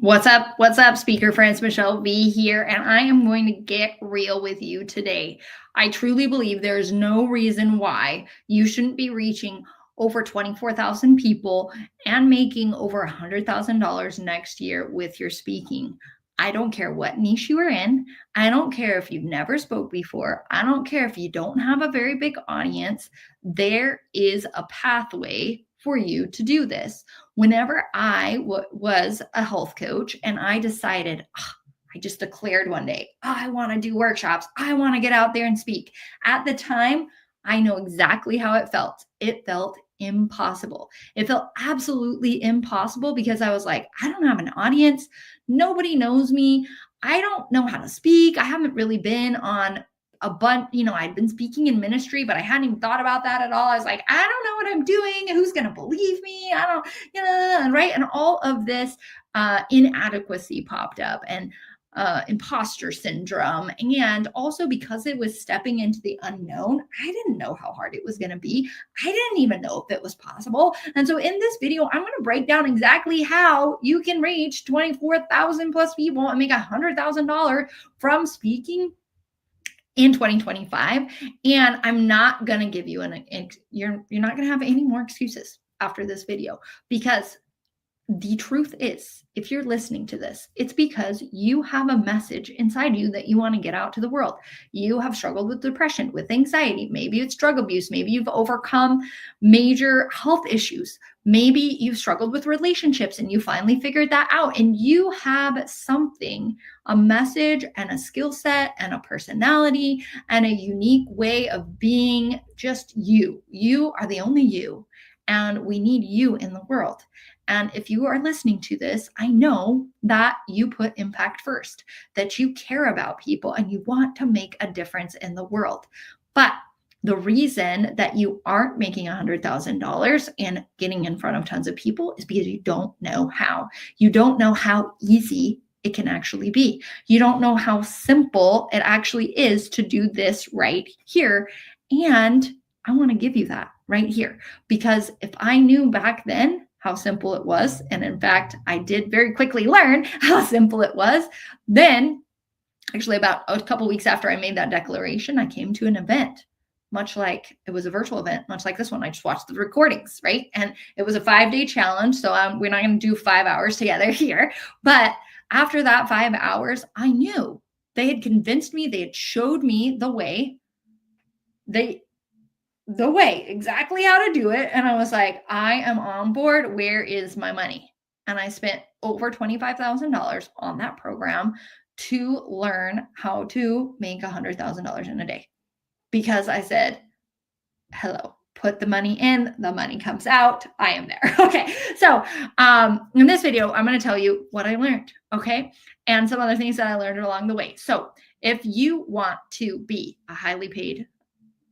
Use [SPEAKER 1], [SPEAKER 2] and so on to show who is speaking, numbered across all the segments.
[SPEAKER 1] What's up? What's up, speaker friends? Michelle V here, and I am going to get real with you today. I truly believe there is no reason why you shouldn't be reaching over 24,000 people and making over $100,000 next year with your speaking. I don't care what niche you are in. I don't care if you've never spoke before. I don't care if you don't have a very big audience. There is a pathway for you to do this. Whenever I was a health coach and I decided, I just declared one day, I want to do workshops. I want to get out there and speak. At the time, I know exactly how it felt. It felt impossible. It felt absolutely impossible because I was like, I don't have an audience. Nobody knows me. I don't know how to speak. I haven't really been on a bunch, I'd been speaking in ministry, but I hadn't even thought about that at all. I was like, I don't know what I'm doing. Who's going to believe me? I don't, right? And all of this inadequacy popped up and imposter syndrome. And also because it was stepping into the unknown, I didn't know how hard it was going to be. I didn't even know if it was possible. And so in this video, I'm going to break down exactly how you can reach 24,000 plus people and make $100,000 from speaking in 2025. And I'm not going to give you you're not going to have any more excuses after this video, because the truth is, if you're listening to this, it's because you have a message inside you that you want to get out to the world. You have struggled with depression, with anxiety. Maybe it's drug abuse. Maybe you've overcome major health issues. Maybe you've struggled with relationships and you finally figured that out. And you have something, a message and a skill set and a personality and a unique way of being just you. You are the only you. And we need you in the world. And if you are listening to this, I know that you put impact first, that you care about people and you want to make a difference in the world. But the reason that you aren't making $100,000 and getting in front of tons of people is because you don't know how. You don't know how easy it can actually be. You don't know how simple it actually is to do this right here. And I want to give you that right here, because if I knew back then how simple it was, and in fact, I did very quickly learn how simple it was, then actually about a couple weeks after I made that declaration, I came to an event, much like it was a virtual event, much like this one. I just watched the recordings, right? And it was a 5-day challenge. So we're not going to do 5 hours together here. But after that 5 hours, I knew they had convinced me, they had showed me the way, exactly how to do it. And I was like, I am on board. Where is my money? And I spent over $25,000 on that program to learn how to make $100,000 in a day, because I said, hello, put the money in, the money comes out. I am there. Okay. So in this video, I'm going to tell you what I learned. Okay. And some other things that I learned along the way. So if you want to be a highly paid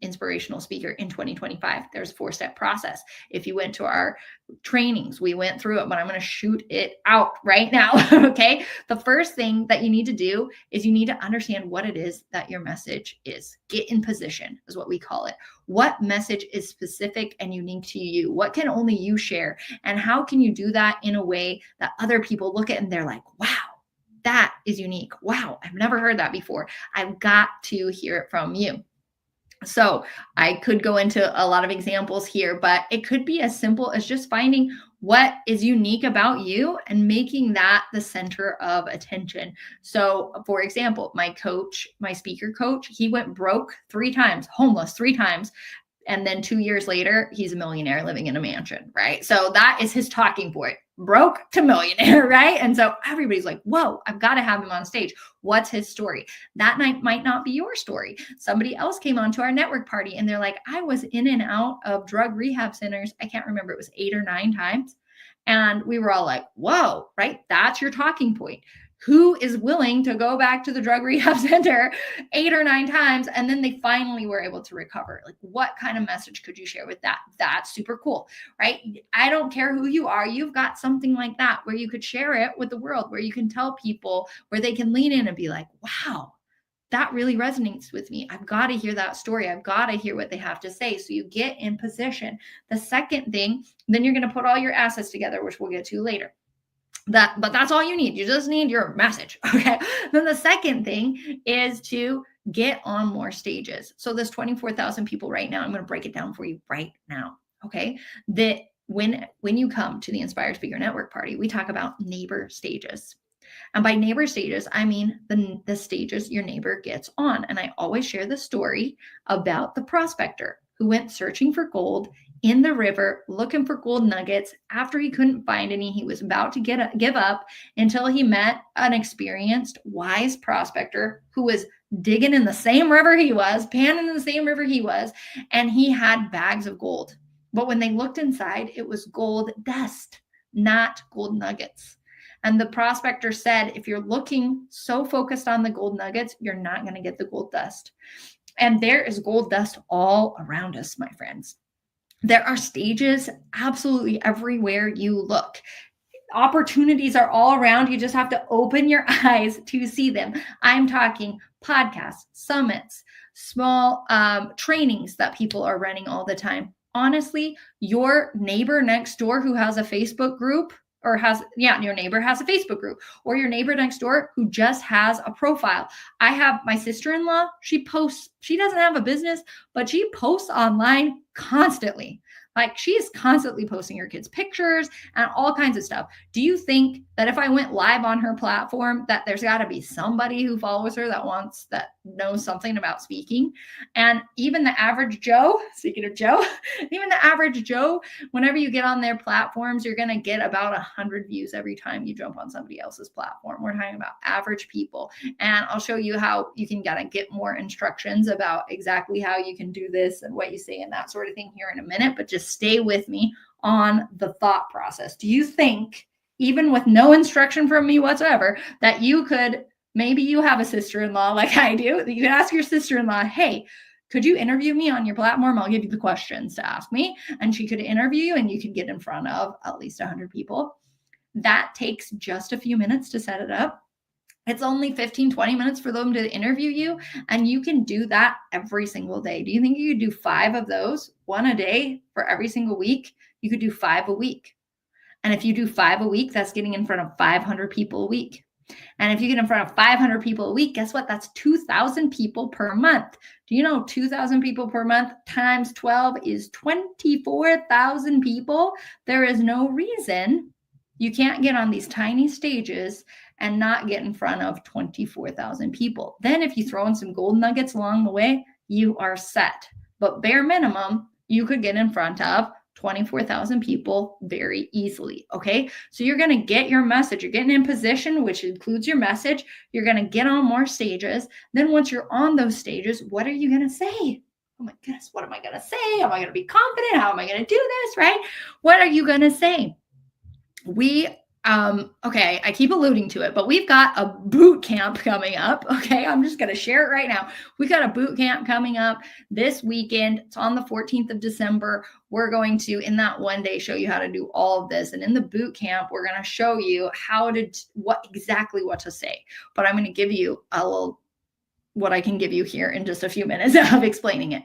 [SPEAKER 1] inspirational speaker in 2025, there's a 4-step process. If you went to our trainings, we went through it, but I'm going to shoot it out right now. Okay. The first thing that you need to do is you need to understand what it is that your message is. Get in position is what we call it. What message is specific and unique to you? What can only you share? And how can you do that in a way that other people look at and they're like, wow, that is unique. Wow, I've never heard that before. I've got to hear it from you. So I could go into a lot of examples here, but it could be as simple as just finding what is unique about you and making that the center of attention. So for example, my speaker coach, he went broke 3 times, homeless 3 times. And then 2 years later, he's a millionaire living in a mansion, right? So that is his talking point, broke to millionaire, right? And so everybody's like, whoa, I've got to have him on stage. What's his story? That night might not be your story. Somebody else came onto our network party and they're like, I was in and out of drug rehab centers. I can't remember, it was 8 or 9 times. And we were all like, whoa, right? That's your talking point. Who is willing to go back to the drug rehab center 8 or 9 times and then they finally were able to recover? Like, what kind of message could you share with that? That's super cool, right? I don't care who you are. You've got something like that where you could share it with the world, where you can tell people, where they can lean in and be like, wow, that really resonates with me. I've got to hear that story. I've got to hear what they have to say. So you get in position. The second thing, then you're going to put all your assets together, which we'll get to later. But that's all you need. You just need your message. Okay. Then the second thing is to get on more stages. So this 24,000 people right now, I'm going to break it down for you right now. Okay. That when you come to the Inspired Speaker Network party, we talk about neighbor stages. And by neighbor stages, I mean the stages your neighbor gets on. And I always share the story about the prospector who went searching for gold in the river, looking for gold nuggets. After he couldn't find any, he was about to give up until he met an experienced, wise prospector who was digging in the same river he was, panning in the same river he was, and he had bags of gold. But when they looked inside, it was gold dust, not gold nuggets. And the prospector said, if you're looking so focused on the gold nuggets, you're not going to get the gold dust. And there is gold dust all around us, my friends. There are stages absolutely everywhere you look. Opportunities are all around. You just have to open your eyes to see them. I'm talking podcasts, summits, small trainings that people are running all the time. Honestly, your neighbor next door who has a Facebook group, or your neighbor has a Facebook group, or your neighbor next door who just has a profile. I have my sister-in-law, she doesn't have a business, but she posts online constantly. Like, she is constantly posting her kids' pictures and all kinds of stuff. Do you think that if I went live on her platform, that there's got to be somebody who follows her that knows something about speaking? And even the average Joe, speaking of Joe, even the average Joe, whenever you get on their platforms, you're going to get about 100 views every time you jump on somebody else's platform. We're talking about average people. And I'll show you how you can get more instructions about exactly how you can do this and what you say and that sort of thing here in a minute. But just stay with me on the thought process. Do you think, even with no instruction from me whatsoever, that you could, maybe you have a sister-in-law like I do, that you can ask your sister-in-law, hey, could you interview me on your platform? I'll give you the questions to ask me. And she could interview you and you could get in front of at least 100 people. That takes just a few minutes to set it up. It's only 15, 20 minutes for them to interview you. And you can do that every single day. Do you think you could do 5 of those, 1 a day for every single week? You could do 5 a week. And if you do 5 a week, that's getting in front of 500 people a week. And if you get in front of 500 people a week, guess what? That's 2,000 people per month. Do you know 2,000 people per month times 12 is 24,000 people? There is no reason you can't get on these tiny stages and not get in front of 24,000 people. Then if you throw in some gold nuggets along the way, you are set. But bare minimum, you could get in front of 24,000 people very easily. Okay. So you're going to get your message. You're getting in position, which includes your message. You're going to get on more stages. Then once you're on those stages, what are you going to say? Oh my goodness, what am I going to say? Am I going to be confident? How am I going to do this? Right? What are you going to say? Okay, I keep alluding to it, but we've got a boot camp coming up. Okay, I'm just going to share it right now. We got a boot camp coming up this weekend. It's on the 14th of December. We're going to, in that one day, show you how to do all of this. And in the boot camp, we're going to show you what to say. But I'm going to give you what I can give you here in just a few minutes of explaining it.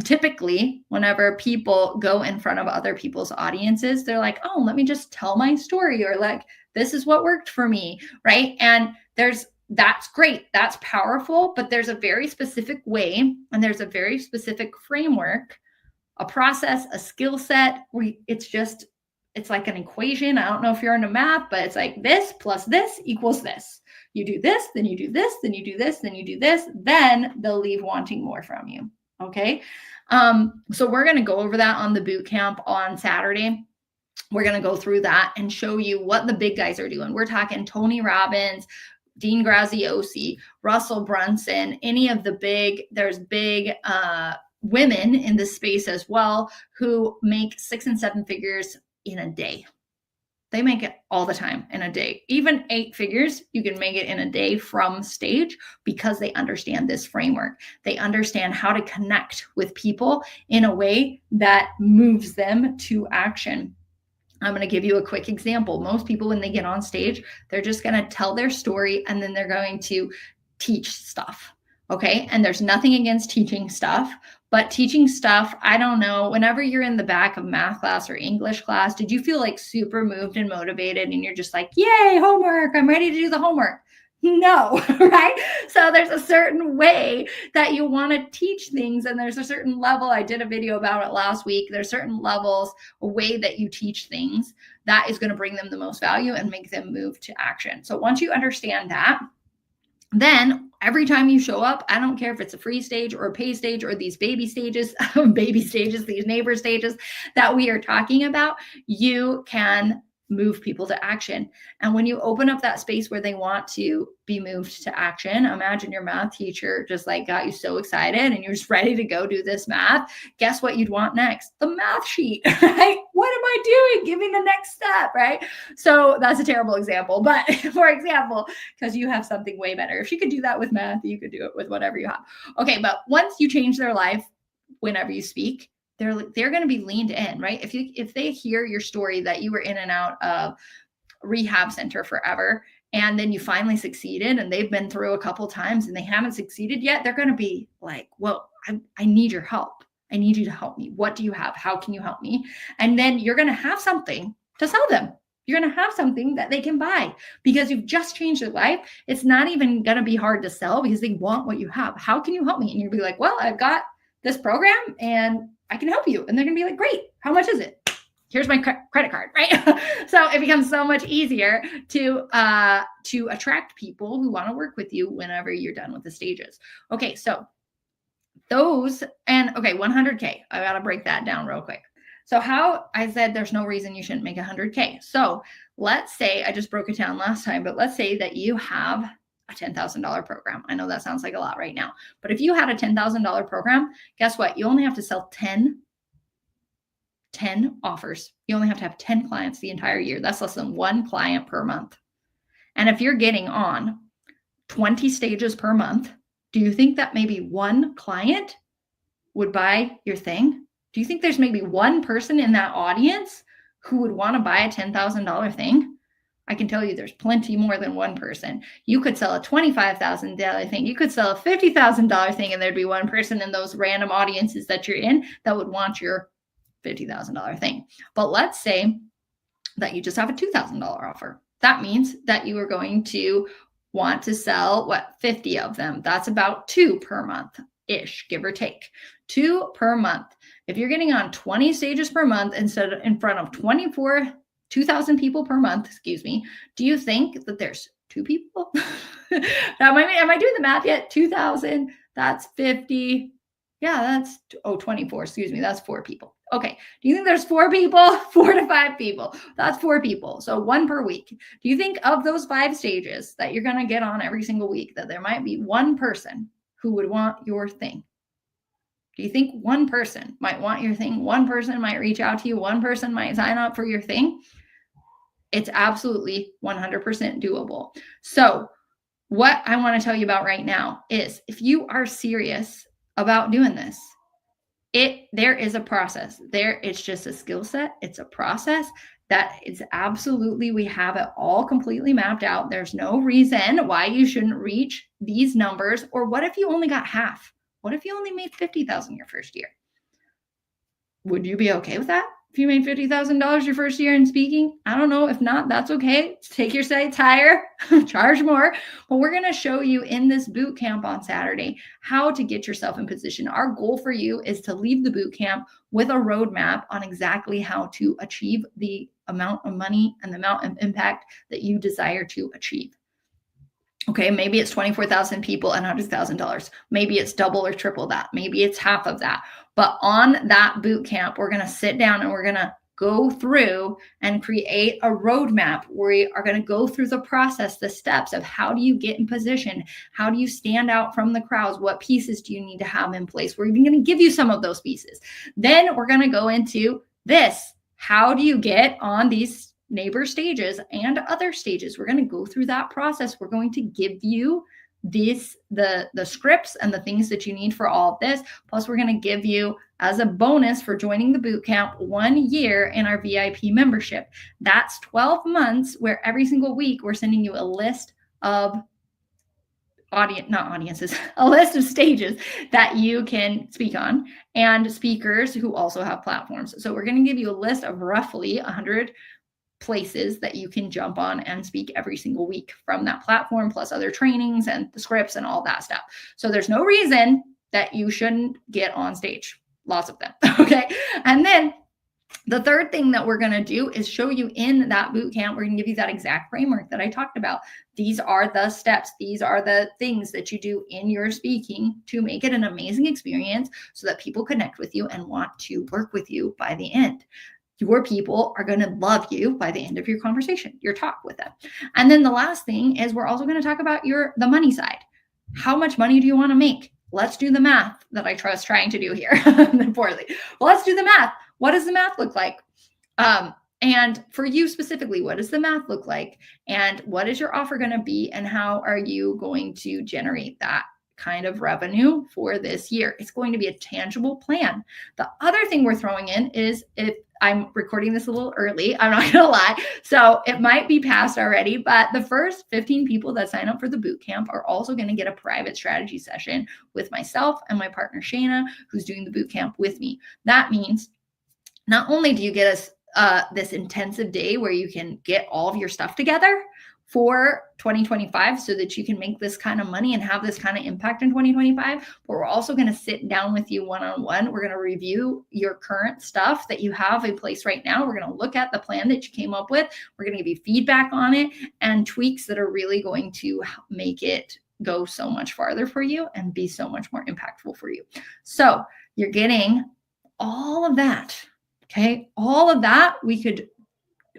[SPEAKER 1] Typically, whenever people go in front of other people's audiences, they're like, oh, let me just tell my story, or like, this is what worked for me, right? And that's great. That's powerful, but there's a very specific way and there's a very specific framework, a process, a skill set where it's like an equation. I don't know if you're into math, but it's like this plus this equals this. You do this, then you do this, then you do this, then you do this, then they'll leave wanting more from you. Okay. So we're going to go over that on the boot camp on Saturday. We're going to go through that and show you what the big guys are doing. We're talking Tony Robbins, Dean Graziosi, Russell Brunson, any of there's big women in this space as well who make 6 and 7 figures in a day. They make it all the time in a day. Even 8 figures, you can make it in a day from stage because they understand this framework. They understand how to connect with people in a way that moves them to action. I'm going to give you a quick example. Most people, when they get on stage, they're just going to tell their story and then they're going to teach stuff. Okay. And there's nothing against teaching stuff, But teaching stuff, I don't know, whenever you're in the back of math class or English class, did you feel like super moved and motivated and you're just like, yay, homework, I'm ready to do the homework? No, right? So there's a certain way that you want to teach things, and there's a certain level. I did a video about it last week. There's certain levels, a way that you teach things that is going to bring them the most value and make them move to action. So once you understand that, then every time you show up, I don't care if it's a free stage or a pay stage or these baby stages, these neighbor stages that we are talking about, you can move people to action. And when you open up that space where they want to be moved to action, imagine your math teacher just like got you so excited and you're just ready to go do this math. Guess what you'd want next? The math sheet, right? What am I doing? Give me the next step, right? So that's a terrible example. But for example, because you have something way better. If she could do that with math, you could do it with whatever you have. Okay, but once you change their life, whenever you speak, they're going to be leaned in, right? If they hear your story that you were in and out of rehab center forever, and then you finally succeeded, and they've been through a couple times and they haven't succeeded yet, they're going to be like, well, I need your help. I need you to help me. What do you have? How can you help me? And then you're going to have something to sell them. You're going to have something that they can buy because you've just changed their life. It's not even going to be hard to sell because they want what you have. How can you help me? And you'll be like, well, I've got this program and I can help you. And they're going to be like, great. How much is it? Here's my credit card, right? So it becomes so much easier to attract people who want to work with you whenever you're done with the stages. Okay. So those, and okay, 100K. I got to break that down real quick. So how I said there's no reason you shouldn't make 100K. So let's say, I just broke it down last time, but let's say that you have a $10,000 program. I know that sounds like a lot right now, but if you had a $10,000 program, guess what? You only have to sell 10 offers. You only have to have 10 clients the entire year. That's less than one client per month. And if you're getting on 20 stages per month, do you think that maybe one client would buy your thing? Do you think there's maybe one person in that audience who would want to buy a $10,000 thing? I can tell you there's plenty more than one person. You could sell a $25,000 thing. You could sell a $50,000 thing, and there'd be one person in those random audiences that you're in that would want your $50,000 thing. But let's say that you just have a $2,000 offer. That means that you are going to want to sell 50 of them. That's about 2 per month-ish, give or take. 2 per month. If you're getting on 20 stages per month instead of in front of 2,000 people per month, do you think that there's 2 people? Am I doing the math yet? 2,000, that's 50. Yeah, that's 24, that's 4 people. Okay, do you think there's 4 people? 4 to 5 people. That's 4 people. So 1 per week. Do you think of those 5 stages that you're going to get on every single week that there might be one person who would want your thing? Do you think one person might want your thing? One person might reach out to you. One person might sign up for your thing. It's absolutely 100% doable. So what I want to tell you about right now is if you are serious about doing this, there is a process there. It's just a skill set. It's a process that is absolutely, we have it all completely mapped out. There's no reason why you shouldn't reach these numbers. Or what if you only got half? What if you only made $50,000 your first year? Would you be okay with that? If you made $50,000 your first year in speaking? I don't know. If not, that's okay. Take your sights higher, charge more. But we're going to show you in this boot camp on Saturday how to get yourself in position. Our goal for you is to leave the boot camp with a roadmap on exactly how to achieve the amount of money and the amount of impact that you desire to achieve. Okay, maybe it's 24,000 people and $100,000. Maybe it's double or triple that. Maybe it's half of that. But on that boot camp, we're going to sit down and we're going to go through and create a roadmap where we are going to go through the process, the steps of how do you get in position? How do you stand out from the crowds? What pieces do you need to have in place? We're even going to give you some of those pieces. Then we're going to go into this. How do you get on these neighbor stages and other stages? We're going to go through that process. We're going to give you the scripts and the things that you need for all of this. Plus, we're going to give you, as a bonus for joining the boot camp, 1 year in our VIP membership. That's 12 months where every single week we're sending you a list of a list of stages that you can speak on, and speakers who also have platforms. So we're going to give you a list of roughly 100 places that you can jump on and speak every single week from that platform, plus other trainings and the scripts and all that stuff. So there's no reason that you shouldn't get on stage. Lots of them. Okay. And then the third thing that we're going to do is show you in that boot camp. We're going to give you that exact framework that I talked about. These are the steps. These are the things that you do in your speaking to make it an amazing experience so that people connect with you and want to work with you by the end. Your people are going to love you by the end of your conversation, your talk with them. And then the last thing is we're also going to talk about the money side. How much money do you want to make? Let's do the math that I trust trying to do here poorly. Well, let's do the math. What does the math look like? And for you specifically, what does the math look like? And what is your offer going to be? And how are you going to generate that kind of revenue for this year? It's going to be a tangible plan. The other thing we're throwing in is, if I'm recording this a little early, I'm not going to lie, so it might be past already, but the first 15 people that sign up for the boot camp are also going to get a private strategy session with myself and my partner Shayna, who's doing the boot camp with me. That means not only do you get us this intensive day where you can get all of your stuff together for 2025 so that you can make this kind of money and have this kind of impact in 2025, but we're also going to sit down with you one-on-one. We're going to review your current stuff that you have in place right now. We're going to look at the plan that you came up with. We're going to give you feedback on it and tweaks that are really going to make it go so much farther for you and be so much more impactful for you. So you're getting all of that. Okay. All of that we could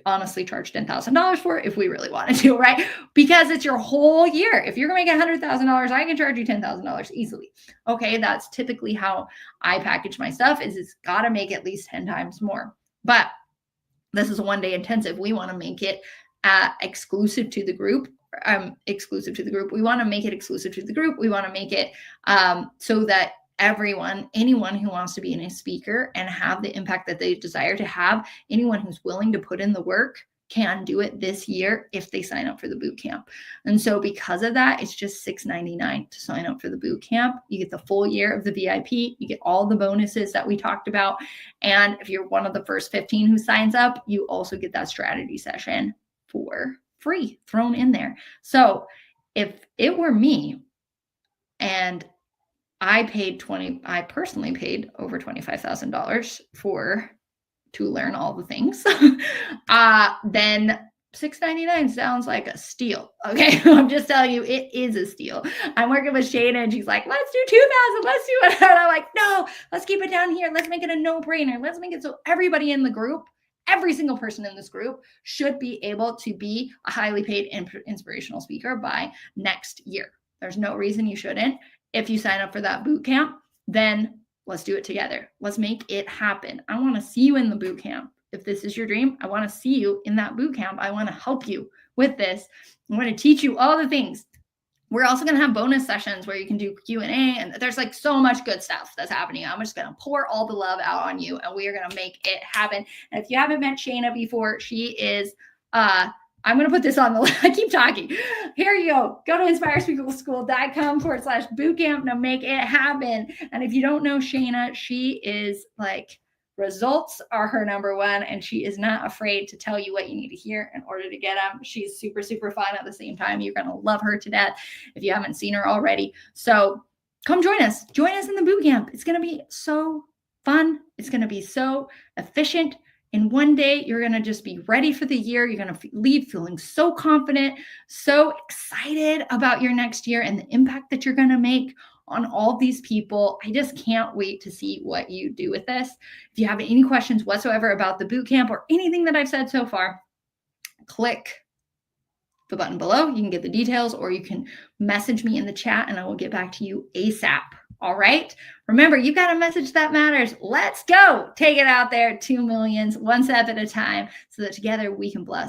[SPEAKER 1] honestly charge $10,000 for if we really wanted to, right? Because it's your whole year. If you're going to make $100,000, I can charge you $10,000 easily. Okay. That's typically how I package my stuff, is it's got to make at least 10 times more. But this is a one-day intensive. We want to make it exclusive to the group. We want to make it exclusive to the group. We want to make it so that anyone who wants to be a speaker and have the impact that they desire to have, anyone who's willing to put in the work can do it this year if they sign up for the boot camp. And so because of that, it's just $699 to sign up for the boot camp. You get the full year of the VIP. You get all the bonuses that we talked about. And if you're one of the first 15 who signs up, you also get that strategy session for free thrown in there. So if it were me and I personally paid over $25,000 to learn all the things, then $699 sounds like a steal. Okay. I'm just telling you, it is a steal. I'm working with Shayna and she's like, let's do 2,000. Let's do it. And I'm like, no, let's keep it down here. Let's make it a no-brainer. Let's make it so everybody in the group, every single person in this group should be able to be a highly paid inspirational speaker by next year. There's no reason you shouldn't. If you sign up for that boot camp, then let's do it together. Let's make it happen. I want to see you in the boot camp. If this is your dream, I want to see you in that boot camp. I want to help you with this. I want to teach you all the things. We're also going to have bonus sessions where you can do Q&A, and there's like so much good stuff that's happening. I'm just going to pour all the love out on you, and we are going to make it happen. And if you haven't met Shayna before, she is I'm going to put this on the list. I keep talking. Here you go. Go to inspirespeakerschool.com/bootcamp to make it happen. And if you don't know Shayna, she is like, results are her number one, and she is not afraid to tell you what you need to hear in order to get them. She's super, super fun at the same time. You're going to love her to death if you haven't seen her already. So come join us. Join us in the boot camp. It's going to be so fun. It's going to be so efficient. In one day, you're going to just be ready for the year. You're going to leave feeling so confident, so excited about your next year and the impact that you're going to make on all these people. I just can't wait to see what you do with this. If you have any questions whatsoever about the bootcamp or anything that I've said so far, click the button below. You can get the details, or you can message me in the chat and I will get back to you ASAP. All right. Remember, you got a message that matters. Let's go. Take it out there. 2 millions, one step at a time, so that together we can bless